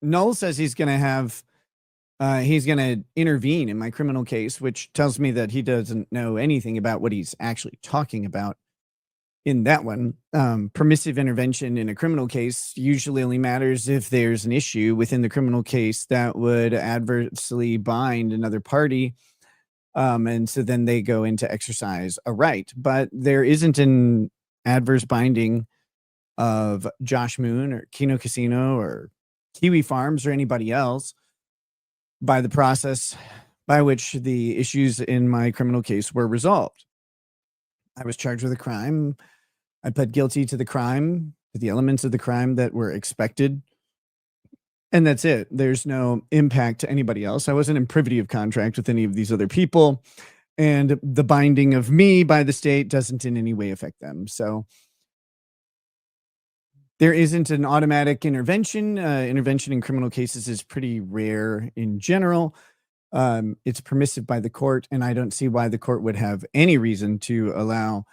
Null says he's going to intervene in my criminal case, which tells me that he doesn't know anything about what he's actually talking about in that one. Permissive intervention in a criminal case usually only matters if there's an issue within the criminal case that would adversely bind another party. And so then they go into exercise a right. But there isn't an adverse binding of Josh Moon or Kino Casino or Kiwi Farms or anybody else by the process by which the issues in my criminal case were resolved. I was charged with a crime. I pled guilty to the crime, to the elements of the crime that were expected. And that's it. There's no impact to anybody else. I wasn't in privity of contract with any of these other people. And the binding of me by the state doesn't in any way affect them. So there isn't an automatic intervention. Intervention in criminal cases is pretty rare in general. It's permissive by the court, and I don't see why the court would have any reason to allow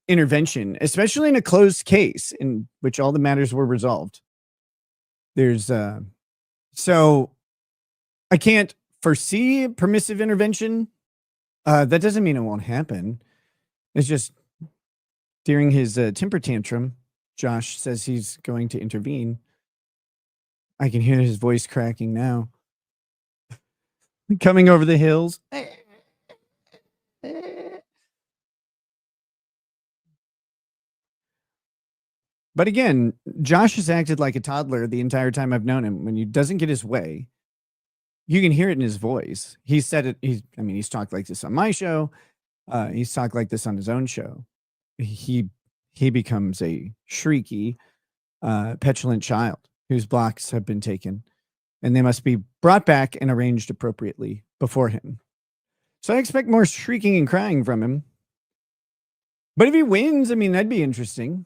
intervention, especially in a closed case in which all the matters were resolved. There's so I can't foresee permissive intervention. That doesn't mean it won't happen. It's just during his temper tantrum, Josh says he's going to intervene. I can hear his voice cracking now. Coming over the hills. But again, Josh has acted like a toddler the entire time I've known him. When he doesn't get his way, you can hear it in his voice. He said it. He's talked like this on my show. He's talked like this on his own show. He becomes a shrieky, petulant child whose blocks have been taken, and they must be brought back and arranged appropriately before him. So I expect more shrieking and crying from him. But if he wins, that'd be interesting.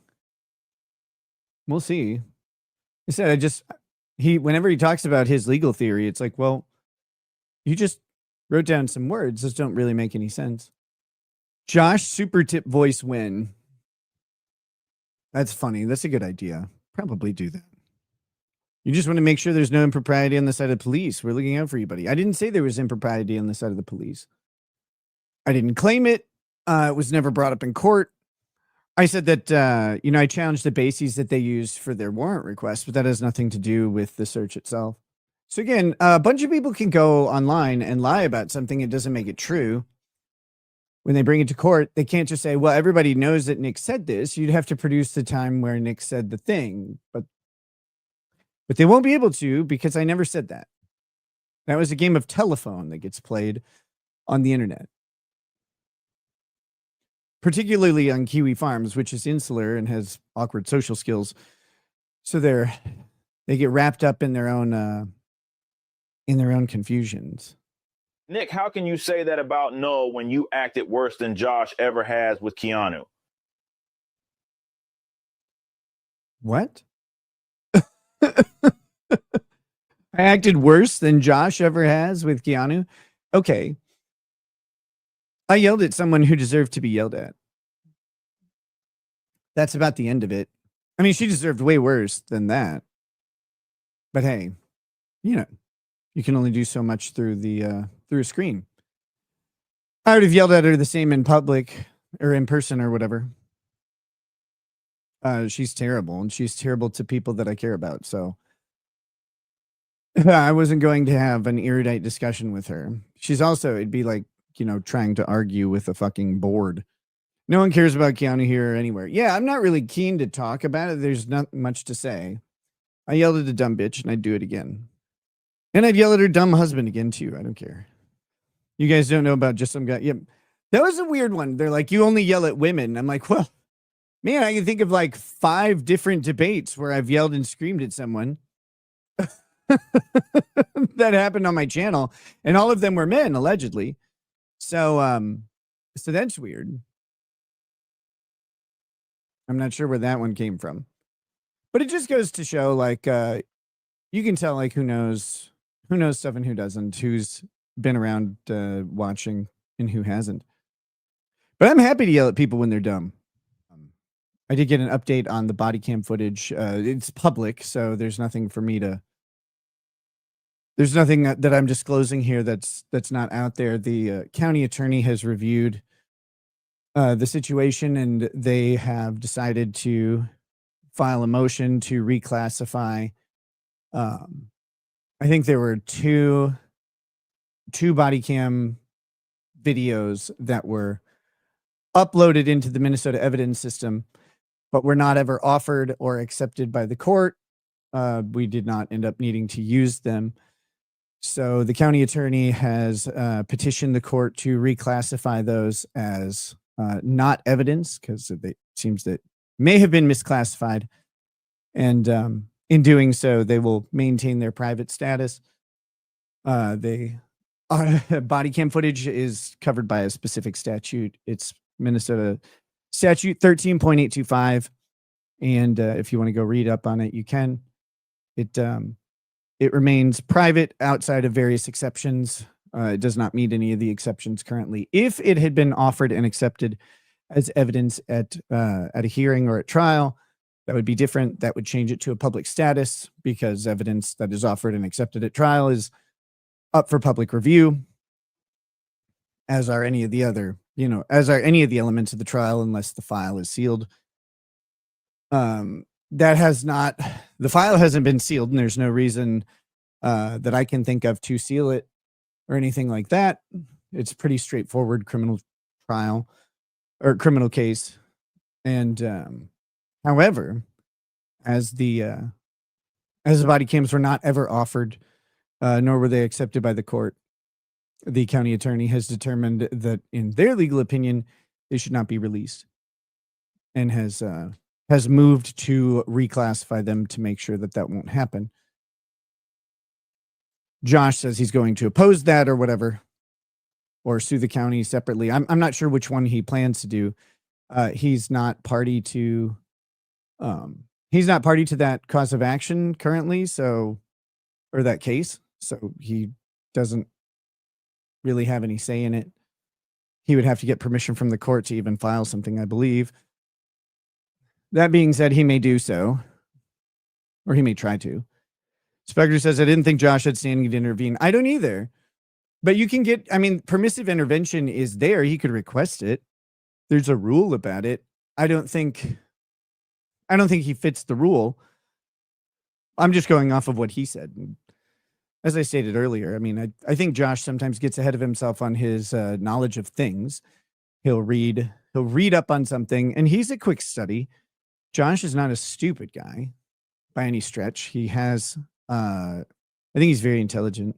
We'll see. I said, whenever he talks about his legal theory, it's like, well, you just wrote down some words. Those don't really make any sense. Josh, super tip voice win. That's funny. That's a good idea. Probably do that. You just want to make sure there's no impropriety on the side of the police. We're looking out for you, buddy. I didn't say there was impropriety on the side of the police. I didn't claim it. It was never brought up in court. I said that, I challenged the bases that they used for their warrant request, but that has nothing to do with the search itself. So again, a bunch of people can go online and lie about something. It doesn't make it true. When they bring it to court, they can't just say, well, everybody knows that Nick said this. You'd have to produce the time where Nick said the thing. But they won't be able to, because I never said that. That was a game of telephone that gets played on the internet. Particularly on Kiwi Farms, which is insular and has awkward social skills. So they get wrapped up in their own confusions. Nick, how can you say that about Null when you acted worse than Josh ever has with Keanu? What? I acted worse than Josh ever has with Keanu? Okay. I yelled at someone who deserved to be yelled at. That's about the end of it. She deserved way worse than that. But hey, you can only do so much through a screen. I would have yelled at her the same in public or in person or whatever. She's terrible, and she's terrible to people that I care about. So I wasn't going to have an erudite discussion with her. It'd be like, trying to argue with a fucking board. No one cares about Keanu here or anywhere. Yeah, I'm not really keen to talk about it. There's not much to say. I yelled at a dumb bitch, and I'd do it again. And I'd yell at her dumb husband again, too. I don't care. You guys don't know about just some guy. Yep. That was a weird one. They're like, you only yell at women. I'm like, well, man, I can think of like 5 different debates where I've yelled and screamed at someone. That happened on my channel, and all of them were men, allegedly. So that's weird. I'm not sure where that one came from, but it just goes to show, like, you can tell, like, who knows stuff and who doesn't, who's been around watching and who hasn't. But I'm happy to yell at people when they're dumb. I did get an update on the body cam footage. It's public, so there's nothing for me to there's nothing that I'm disclosing here that's not out there. The county attorney has reviewed the situation, and they have decided to file a motion to reclassify. I think there were two body cam videos that were uploaded into the Minnesota evidence system, but were not ever offered or accepted by the court. We did not end up needing to use them. So the county attorney has petitioned the court to reclassify those as not evidence, because it seems that may have been misclassified. And in doing so, they will maintain their private status. Body cam footage is covered by a specific statute. It's Minnesota statute 13.825. And if you want to go read up on it, you can. It remains private outside of various exceptions. It does not meet any of the exceptions currently. If it had been offered and accepted as evidence at a hearing or at trial, that would be different. That would change it to a public status, because evidence that is offered and accepted at trial is up for public review, as are any of the other, as are any of the elements of the trial, unless the file is sealed. The file hasn't been sealed, and there's no reason that I can think of to seal it or anything like that. It's a pretty straightforward criminal trial or criminal case. And however, as the body cams were not ever offered, nor were they accepted by the court, the county attorney has determined that, in their legal opinion, they should not be released, and has moved to reclassify them to make sure that won't happen. Josh says he's going to oppose that or whatever, or sue the county separately. I'm not sure which one he plans to do. He's not party to that cause of action currently, or that case, so he doesn't really have any say in it. He would have to get permission from the court to even file something, I believe. That being said, he may do so, or he may try to. Spectre says, I didn't think Josh had standing to intervene. I don't either. But you can get, permissive intervention is there. He could request it. There's a rule about it. I don't think he fits the rule. I'm just going off of what he said. As I stated earlier, I think Josh sometimes gets ahead of himself on his knowledge of things. He'll read up on something, and he's a quick study. Josh is not a stupid guy by any stretch. He has, I think he's very intelligent,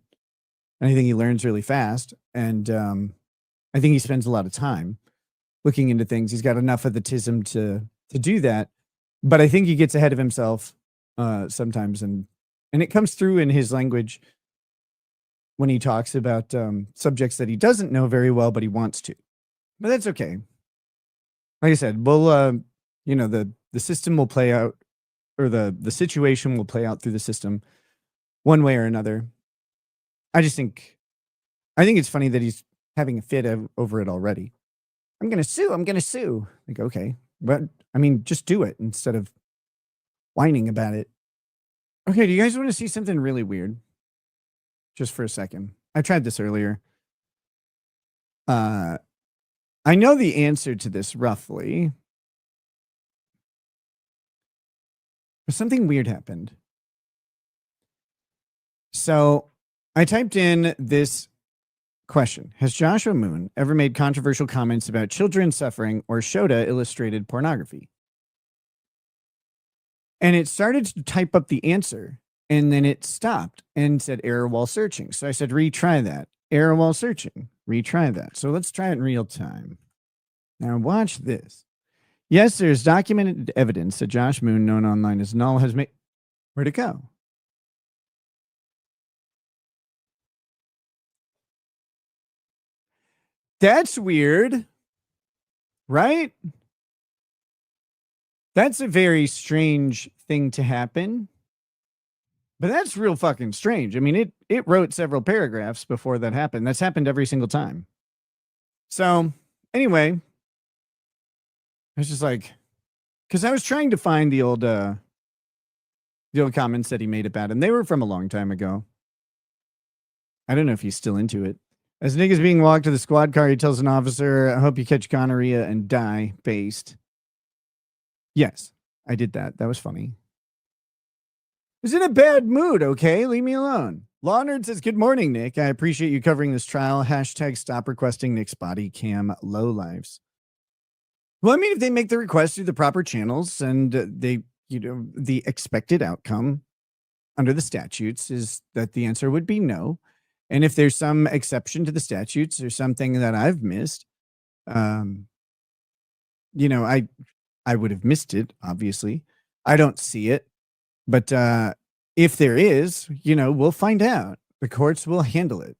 and I think he learns really fast. And I think he spends a lot of time looking into things. He's got enough of the tism to do that. But I think he gets ahead of himself sometimes, and it comes through in his language when he talks about subjects that he doesn't know very well, but he wants to. But that's okay. Like I said, we'll, the system will play out, or the situation will play out through the system one way or another. I think it's funny that he's having a fit over it already. I'm going to sue. Like, okay, but just do it instead of whining about it. Okay, do you guys want to see something really weird? Just for a second. I tried this earlier. I know the answer to this roughly. But something weird happened. So I typed in this question. Has Joshua Moon ever made controversial comments about children suffering or Shota illustrated pornography? And it started to type up the answer, and then it stopped and said error while searching. So I said, retry that. Error while searching. Retry that. So let's try it in real time. Now watch this. Yes, there's documented evidence that Josh Moon, known online as Null, has made... Where'd it go? That's weird. Right? That's a very strange thing to happen. But that's real fucking strange. It wrote several paragraphs before that happened. That's happened every single time. So, anyway, I was just like, because I was trying to find the old comments that he made about it, and they were from a long time ago. I don't know if he's still into it. As Nick is being walked to the squad car, he tells an officer, I hope you catch gonorrhea and die. Based. Yes, I did that. That was funny. Is in a bad mood, okay? Leave me alone. Law Nerd says, good morning, Nick. I appreciate you covering this trial. Hashtag stop requesting Nick's body cam low lives. Well, I mean, if they make the request through the proper channels and they, the expected outcome under the statutes is that the answer would be no. And if there's some exception to the statutes or something that I've missed, I would have missed it, obviously. I don't see it. But if there is, we'll find out. The courts will handle it.